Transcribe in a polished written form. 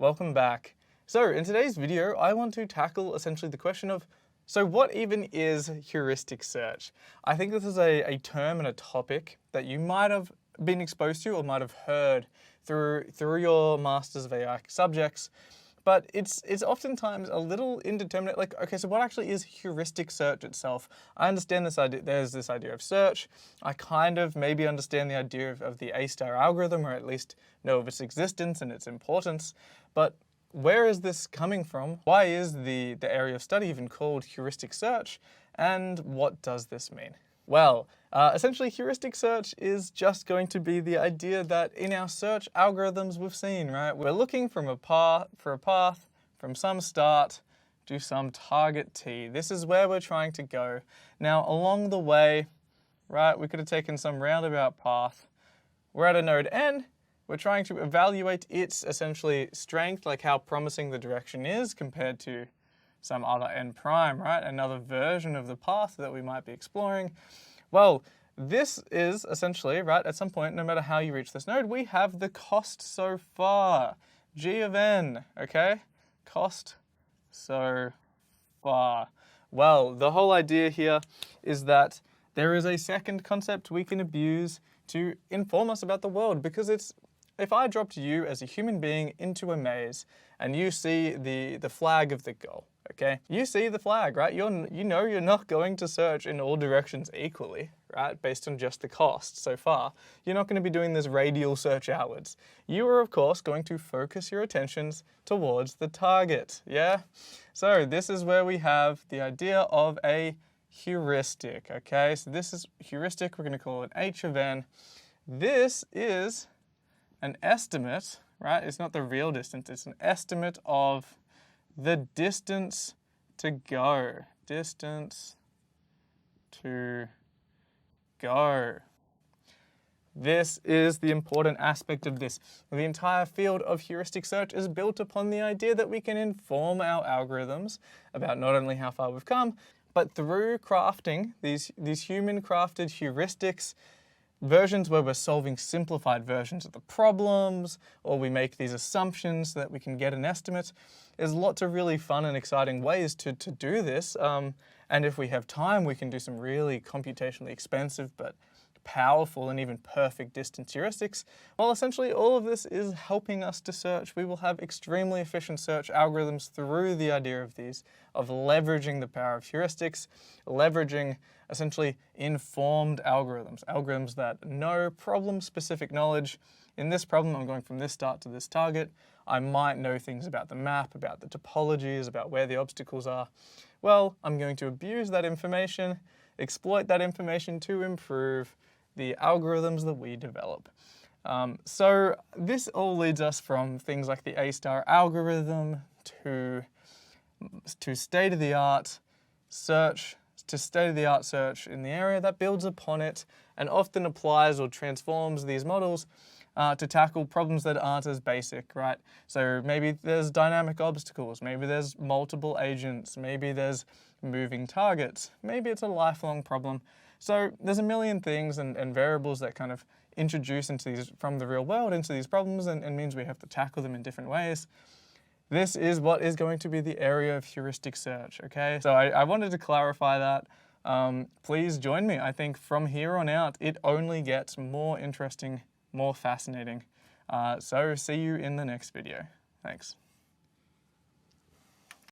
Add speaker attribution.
Speaker 1: welcome back. So in today's video, I want to tackle essentially the question of, so what even is heuristic search? I think this is a term and a topic that you might have been exposed to or might have heard through your Masters of AI subjects, but it's oftentimes a little indeterminate. Like, okay, so what actually is heuristic search itself? I understand this idea, there's this idea of search. I kind of maybe understand the idea of the A-star algorithm, or at least know of its existence and its importance, but where is this coming from? Why is the area of study even called heuristic search? And what does this mean? Well, essentially heuristic search is just going to be the idea that in our search algorithms we've seen, right? We're looking for a path from some start to some target T. This is where we're trying to go. Now along the way, right, we could have taken some roundabout path. We're at a node N. We're trying to evaluate its essentially strength, like how promising the direction is compared to some other N prime, right? Another version of the path that we might be exploring. Well, this is essentially, right, at some point, no matter how you reach this node, we have the cost so far, G of N, okay? Cost so far. Well, the whole idea here is that there is a second concept we can abuse to inform us about the world, because if I dropped you as a human being into a maze and you see the flag of the goal, okay? You see the flag, right? You know you're not going to search in all directions equally, right? Based on just the cost so far. You're not going to be doing this radial search outwards. You are, of course, going to focus your attentions towards the target, yeah? So this is where we have the idea of a heuristic, okay? So this is heuristic, we're going to call it H of N. This is an estimate, right? It's not the real distance, it's an estimate of the distance to go. Distance to go. This is the important aspect of this. The entire field of heuristic search is built upon the idea that we can inform our algorithms about not only how far we've come, but through crafting these human-crafted heuristics, versions where we're solving simplified versions of the problems, or we make these assumptions so that we can get an estimate. There's lots of really fun and exciting ways to do this. And if we have time, we can do some really computationally expensive but powerful and even perfect distance heuristics. Well, essentially all of this is helping us to search. We will have extremely efficient search algorithms through the idea of leveraging the power of heuristics, leveraging essentially informed algorithms, algorithms that know problem-specific knowledge. In this problem, I'm going from this start to this target. I might know things about the map, about the topologies, about where the obstacles are. Well, I'm going to abuse that information, exploit that information to improve the algorithms that we develop. So this all leads us from things like the A-star algorithm to state-of-the-art search, search in the area that builds upon it and often applies or transforms these models to tackle problems that aren't as basic, right? So maybe there's dynamic obstacles, maybe there's multiple agents, maybe there's moving targets, maybe it's a lifelong problem. So there's a million things and variables that kind of introduce into these from the real world into these problems and means we have to tackle them in different ways. This is what is going to be the area of heuristic search, okay? So I wanted to clarify that. Please join me. I think from here on out, it only gets more interesting, more fascinating. So see you in the next video. Thanks.